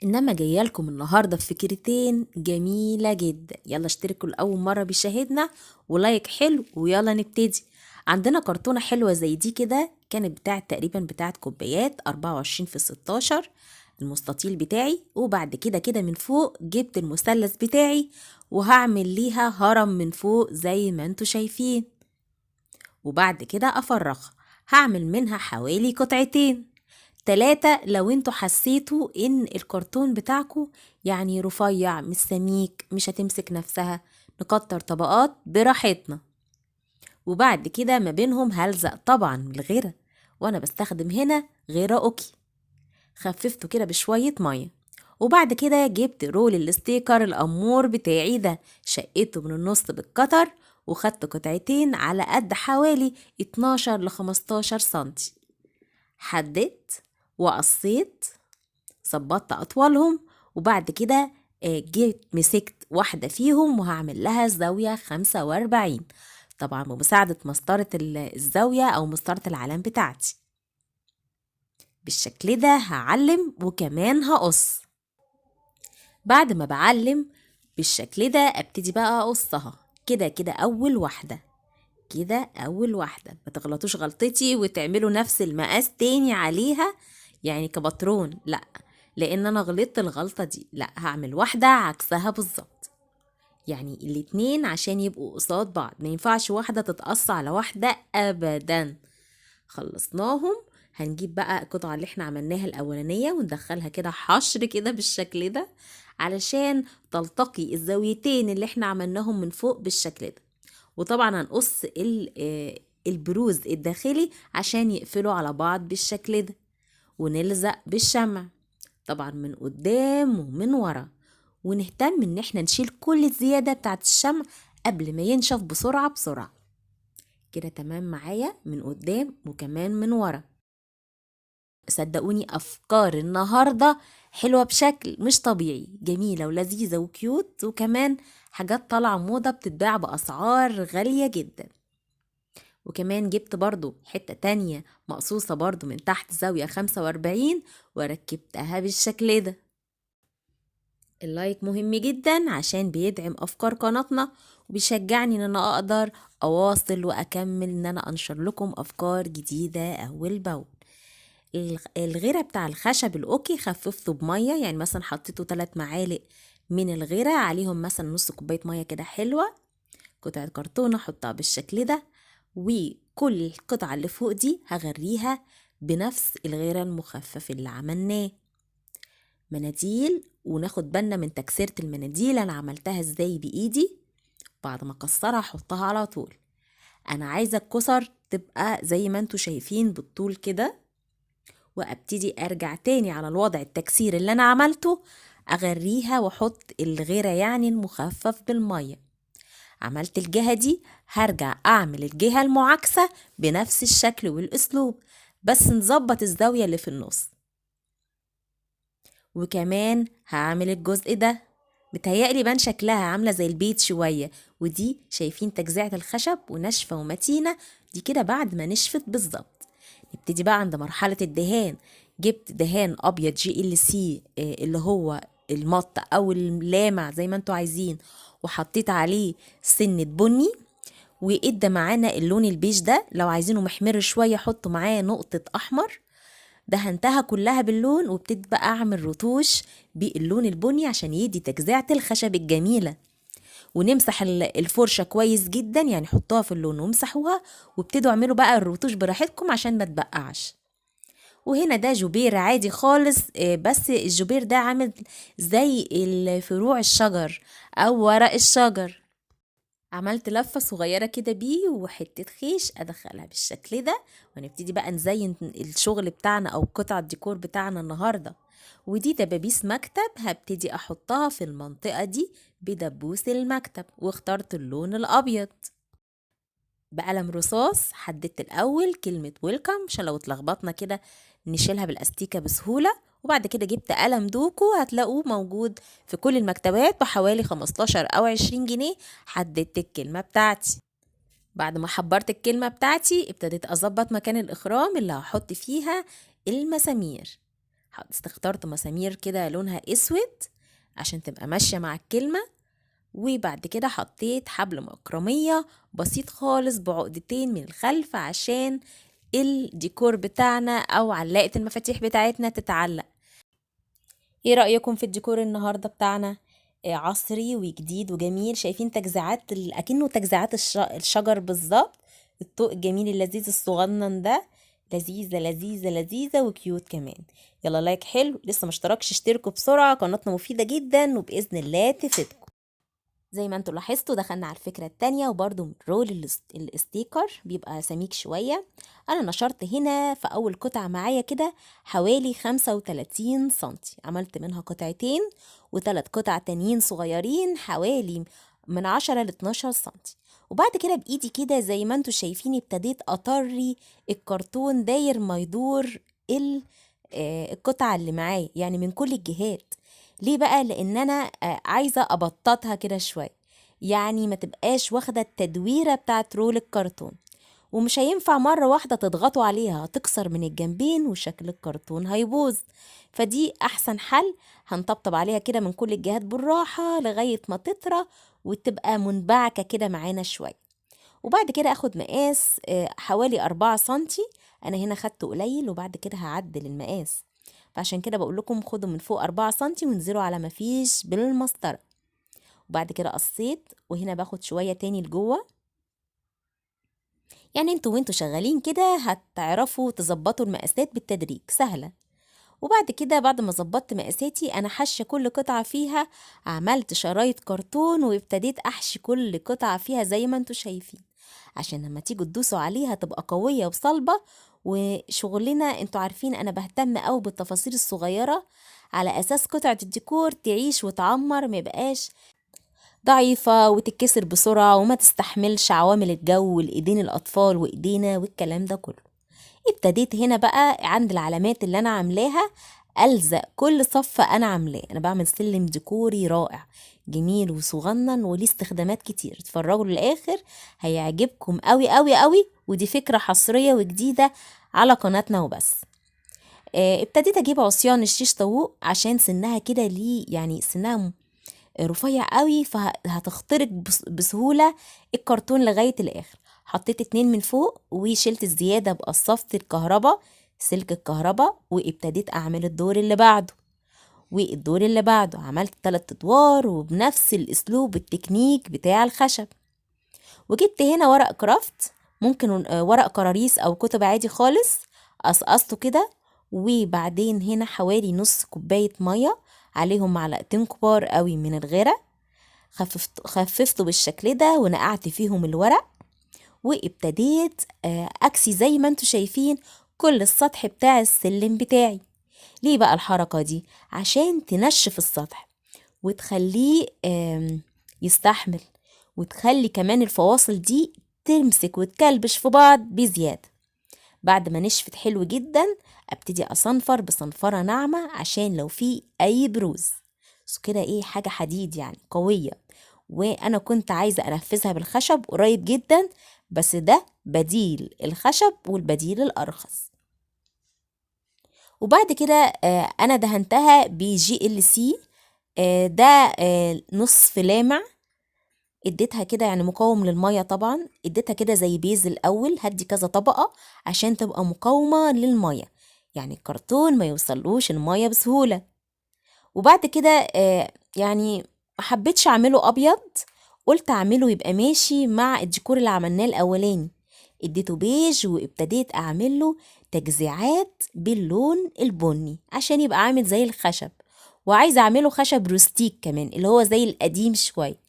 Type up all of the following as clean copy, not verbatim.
انما جايه لكم النهارده بفكرتين جميله جدا. يلا اشتركوا لاول مره بيشاهدنا ولايك حلو ويلا نبتدي. عندنا كرتونه حلوه زي دي كده، كانت بتاعت تقريبا بتاعت كوبايات 24 في 16 المستطيل بتاعي. وبعد كده من فوق جبت المثلث بتاعي وهعمل ليها هرم من فوق زي ما انتوا شايفين. وبعد كده افرغها، هعمل منها حوالي قطعتين 3 لو انتوا حسيتوا ان الكرتون بتاعكو يعني رفيع مش سميك مش هتمسك نفسها، نكتر طبقات براحتنا. وبعد كده ما بينهم هلزق طبعا الغيرة، وانا بستخدم هنا غيرة اوكي، خففته كده بشوية مية. وبعد كده جبت رول الستيكر الأمور بتاعي ده، شقيته من النص بالقطر وخدت قطعتين على قد حوالي 12 ل 15 سنتي. حددت وقصيت، ظبطت أطوالهم. وبعد كده جيت مسكت واحدة فيهم وهعمل لها زاوية 45، طبعا بمساعدة مسطرة الزاوية أو مسطرة العلام بتاعتي. بالشكل ده هعلم وكمان هقص. بعد ما بعلم بالشكل ده ابتدي بقى اقصها كده أول واحدة، كده أول واحدة. ما تغلطوش غلطتي وتعملوا نفس المقاس تاني عليها يعني كباترون، لا، لان انا غلطت الغلطة دي، لا هعمل واحدة عكسها بالظبط. يعني الاتنين عشان يبقوا قصاد بعض، ما ينفعش واحدة تتقص على واحدة ابدا. خلصناهم، هنجيب بقى القطعة اللي احنا عملناها الاولانية وندخلها كده حشر كده بالشكل ده، علشان تلتقي الزاويتين اللي احنا عملناهم من فوق بالشكل ده. وطبعا هنقص البروز الداخلي عشان يقفلوا على بعض بالشكل ده. ونلزق بالشمع طبعا من قدام ومن ورا، ونهتم ان احنا نشيل كل الزيادة بتاعت الشمع قبل ما ينشف بسرعة بسرعة. كده تمام معايا من قدام وكمان من ورا. صدقوني افكار النهاردة حلوة بشكل مش طبيعي، جميلة ولذيذة وكيوت، وكمان حاجات طالعة موضة بتتباع بأسعار غالية جدا. وكمان جبت برضو حتة تانية مقصوصة برضو من تحت زاوية 45 وركبتها بالشكل ده. اللايك مهم جدا عشان بيدعم أفكار قناتنا وبيشجعني ان انا اقدر اواصل واكمل ان انا انشر لكم افكار جديدة اول باول. الغيرة بتاع الخشب الاوكي خففته بمية، يعني مثلا حطيته 3 معالق من الغيرة عليهم مثلا نص كوباية مية كده حلوة، قطعة كرتونة احطها بالشكل ده. وكل القطعة اللي فوق دي هغريها بنفس الغيرة المخفف اللي عملناه. مناديل، وناخد بالنا من تكسيرة المناديل، انا عملتها ازاي بايدي. بعد ما اكسرها احطها على طول. انا عايزة الكسر تبقى زي ما انتوا شايفين بالطول كده، وابتدي ارجع تاني على الوضع التكسير اللي انا عملته، اغريها واحط الغيرة يعني المخفف بالمية. عملت الجهة دي، هرجع اعمل الجهة المعاكسة بنفس الشكل والاسلوب، بس نظبط الزاوية اللي في النص. وكمان هعمل الجزء ده، متهيألي بان شكلها عاملة زي البيت شوية. ودي شايفين تجزيعة الخشب وناشفة ومتينة، دي كده بعد ما نشفت بالظبط. نبتدي بقى عند مرحلة الدهان. جبت دهان أبيض GLC اللي هو المط أو اللامع زي ما انتوا عايزين، وحطيت عليه سنة بني، وإدى معانا اللون البيج ده. لو عايزينه محمر شوية حطوا معاه نقطة أحمر. دهنتها كلها باللون وابتديت بقى أعمل رتوش باللون البني عشان يدي تجزيعة الخشب الجميلة. ونمسح الفرشة كويس جدا، يعني حطوها في اللون وامسحوها، وابتدوا اعملوا بقى الرتوش براحتكم عشان ما تبقعش. وهنا ده جبير عادي خالص، بس الجبير ده عامل زي الفروع الشجر او ورق الشجر. عملت لفة صغيرة كده بيه وحتة خيش ادخلها بالشكل ده، ونبتدي بقى نزين الشغل بتاعنا او قطع الديكور بتاعنا النهاردة. ودي دبابيس مكتب هبتدي احطها في المنطقة دي بدبوس المكتب، واخترت اللون الابيض. بقلم رصاص حددت الاول كلمة ويلكم عشان لو اتلخبطنا كده نشيلها بالاستيكة بسهولة. وبعد كده جبت قلم دوكو هتلاقوه موجود في كل المكتبات بحوالي 15 او 20 جنيه. حددت الكلمة بتاعتي. بعد ما حبرت الكلمة بتاعتي ابتديت اظبط مكان الاخرام اللي هحط فيها المسامير. اخترت مسامير كده لونها اسود عشان تبقى ماشية مع الكلمة. وبعد كده حطيت حبل مكرمية بسيط خالص بعقدتين من الخلف عشان الديكور بتاعنا او علاقة المفاتيح بتاعتنا تتعلق. ايه رأيكم في الديكور النهاردة بتاعنا؟ عصري وجديد وجميل. شايفين تجزيعات اكنه تجزيعات الشجر بالظبط. الطوق الجميل اللذيذ الصغنن ده لذيذة لذيذة لذيذة وكيوت كمان. يلا لايك حلو، لسه مشتركش اشتركوا بسرعة، قناتنا مفيدة جدا وبإذن الله تفيدكم. زي ما انتوا لاحظتوا دخلنا على الفكرة التانية، وبرضو من رول الاستيكر بيبقى سميك شوية. انا نشرت هنا في اول قطعة معايا كده حوالي 35 سنتي، عملت منها قطعتين وثلاث قطع تانيين صغيرين حوالي من 10 ل 12 سنتي. وبعد كده بايدي كده زي ما انتوا شايفين ابتديت اطري الكرتون داير ما يدور القطعة اللي معايا، يعني من كل الجهات. ليه بقى؟ لان انا عايزة ابططها كده شوية، يعني ما تبقاش واخدة التدويرة بتاعت رول الكرتون، ومش هينفع مرة واحدة تضغطوا عليها هتكسر من الجنبين وشكل الكرتون هيبوظ. فدي احسن حل، هنطبطب عليها كده من كل الجهات بالراحة لغاية ما تطرى وتبقى منبعكة كده معانا شوية. وبعد كده اخد مقاس حوالي 4 سنتي. انا هنا خدته قليل وبعد كده هعدل المقاس، فعشان كده بقول لكم خدوا من فوق 4 سنتي وانزلوا على ما فيش بالمسطرة. وبعد كده قصيت، وهنا باخد شوية تاني لجوه. يعني وانتوا شغالين كده هتعرفوا تظبطوا المقاسات بالتدريج، سهلة. وبعد كده بعد ما ظبطت مقاساتي انا حاشة كل قطعة فيها، عملت شرايط كرتون وابتديت احشي كل قطعة فيها زي ما انتوا شايفين، عشان لما تيجوا تدوسوا عليها تبقى قوية وصلبة. وشغلنا انتوا عارفين انا بهتم قوي بالتفاصيل الصغيرة على اساس قطعة الديكور تعيش وتعمر، ما يبقاش ضعيفة وتتكسر بسرعة وما تستحملش عوامل الجو والايدين الاطفال وايدينا والكلام ده كله. ابتديت هنا بقى عند العلامات اللي انا عاملاها ألزق كل صف انا عاملاه. انا بعمل سلم ديكوري رائع جميل وصغنن وليه استخدامات كتير، اتفرجوا للاخر هيعجبكم قوي قوي قوي، ودي فكرة حصرية وجديدة على قناتنا وبس. ابتديت اجيب عصيان الشيش طاووق عشان سنها كده ليه، يعني سنها رفيع قوي فهتخترق بسهولة الكرتون لغاية الاخر. حطيت 2 من فوق وشلت الزيادة بقصفت الكهرباء سلك الكهرباء، وابتديت اعمل الدور اللي بعده والدور اللي بعده. عملت 3 ادوار وبنفس الاسلوب التكنيك بتاع الخشب. وجبت هنا ورق كرافت، ممكن ورق كراريس او كتب عادي خالص، قصقصته كده. وبعدين هنا حوالي نص كوباية مية عليهم معلقتين كبار قوي من الغرق، خففته بالشكل ده ونقعت فيهم الورق. وابتديت اكسي زي ما انتوا شايفين كل السطح بتاع السلم بتاعي. ليه بقى الحركة دي؟ عشان تنشف السطح وتخليه يستحمل، وتخلي كمان الفواصل دي تمسك وتكلبش في بعض بزيادة. بعد ما نشفت حلو جدا ابتدي اصنفر بصنفرة ناعمة عشان لو في اي بروز. كده ايه، حاجة حديد يعني قوية، وانا كنت عايزة انفذها بالخشب قريب جدا، بس ده بديل الخشب والبديل الارخص. وبعد كده انا دهنتها بGLC، ده نصف لامع، اديتها كده يعني مقاوم للمية. طبعا اديتها كده زي بيز الاول، هدي كذا طبقة عشان تبقى مقاومة للمية، يعني الكرتون ما يوصلوش المية بسهولة. وبعد كده يعني ما حبيتش اعمله ابيض، قلت اعمله يبقى ماشي مع الديكور اللي عملناه الاولاني. اديته بيج وابتديت اعمله تجزيعات باللون البني عشان يبقى عامل زي الخشب، وعايزه اعمله خشب روستيك كمان اللي هو زي القديم شويه.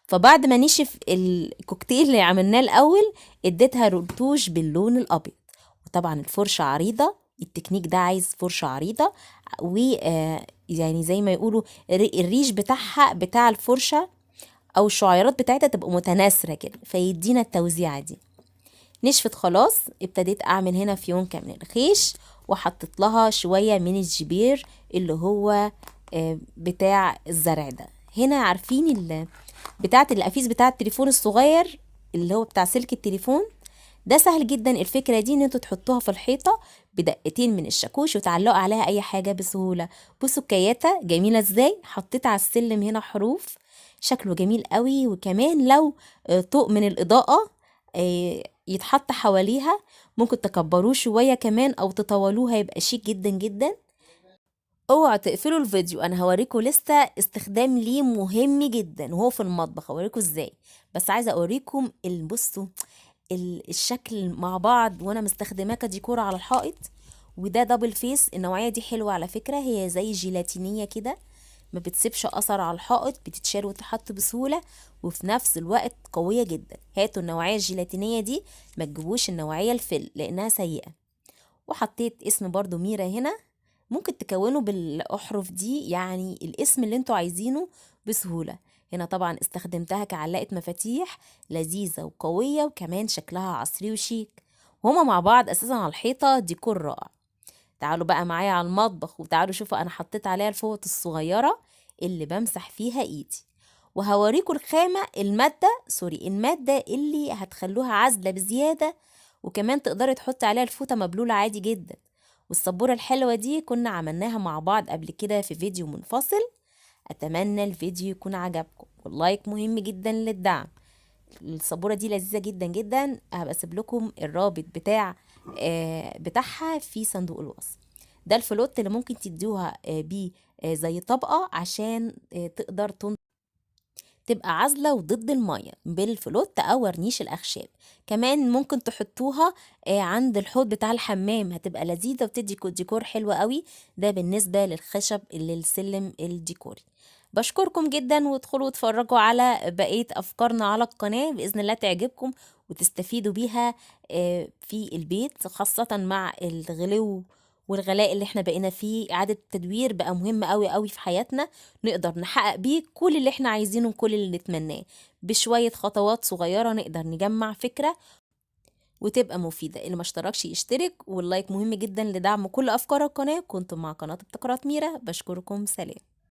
فبعد ما نشف الكوكتيل اللي عملناه الاول اديتها رتوش باللون الابيض. وطبعا الفرشه عريضه، التكنيك ده عايز فرشه عريضه، و يعني زي ما يقولوا الريش بتاعها بتاع الفرشه او الشعيرات بتاعتها تبقى متناثره كده فيدينا التوزيعه دي. نشفت خلاص، ابتديت اعمل هنا فيونكة من الخيش وحطيت لها شويه من الجبير اللي هو بتاع الزرع ده. هنا عارفين بتاعه القفيز بتاع التليفون الصغير اللي هو بتاع سلك التليفون ده سهل جدا الفكرة دي ان انتوا تحطوها في الحيطة بدقتين من الشاكوش وتعلقوا عليها اي حاجة بسهولة. بصوا الكياتة جميلة ازاي، حطيت على السلم هنا حروف شكله جميل قوي. وكمان لو طوق من الإضاءة يتحط حواليها، ممكن تكبروه شوية كمان او تطولوه، هيبقى شيك جدا جدا. اوعوا تقفلوا الفيديو، انا هوريكم لسه استخدام ليه مهم جدا وهو في المطبخ، هوريكم ازاي. بس عايزه اوريكم بصوا الشكل مع بعض وانا مستخدماه كديكور على الحائط. وده دبل فيس، النوعيه دي حلوه على فكره، هي زي جيلاتينيه كده، ما بتسيبش اثر على الحائط، بتتشال وتتحط بسهوله، وفي نفس الوقت قويه جدا. هاتوا النوعيه الجيلاتينيه دي، ما تجيبوش النوعيه الفل لانها سيئه. وحطيت اسم برضو ميرا هنا، ممكن تكونوا بالأحرف دي يعني الاسم اللي انتوا عايزينه بسهولة. هنا طبعا استخدمتها كعلاقة مفاتيح لذيذة وقوية، وكمان شكلها عصري وشيك، وهما مع بعض أساسا على الحيطة ديكور رائع. تعالوا بقى معايا على المطبخ وتعالوا شوفوا أنا حطيت عليها الفوط الصغيرة اللي بمسح فيها إيدي. وهوريكم الخامة، المادة اللي هتخلوها عازلة بزيادة، وكمان تقدري تحطي عليها الفوطة مبلولة عادي جدا. والسبورة الحلوة دي كنا عملناها مع بعض قبل كده في فيديو منفصل. أتمنى الفيديو يكون عجبكم، واللايك مهم جدا للدعم. السبورة دي لذيذة جدا جدا، هبقى اسيب لكم الرابط بتاعها في صندوق الوصف. ده الفلوت اللي ممكن تديوها بيه زي طبقة عشان تقدر تبقى عازلة وضد المية بالفلوت أو ورنيش الأخشاب. كمان ممكن تحطوها عند الحوض بتاع الحمام، هتبقى لذيذة وتدي ديكور حلو قوي. ده بالنسبة للخشب اللي السلم الديكوري. بشكركم جدا، وادخلوا اتفرجوا على بقية أفكارنا على القناة، بإذن الله تعجبكم وتستفيدوا بيها في البيت، خاصة مع الغلو والغلاء اللي احنا بقينا فيه. إعادة التدوير بقى مهم قوي قوي في حياتنا، نقدر نحقق بيه كل اللي احنا عايزينه وكل اللي نتمناه. بشوية خطوات صغيرة نقدر نجمع فكرة وتبقى مفيدة. اللي ما اشتركش يشترك، واللايك مهم جدا لدعم كل أفكار القناة. كنتم مع قناة ابتكارات ميرا، بشكركم، سلام.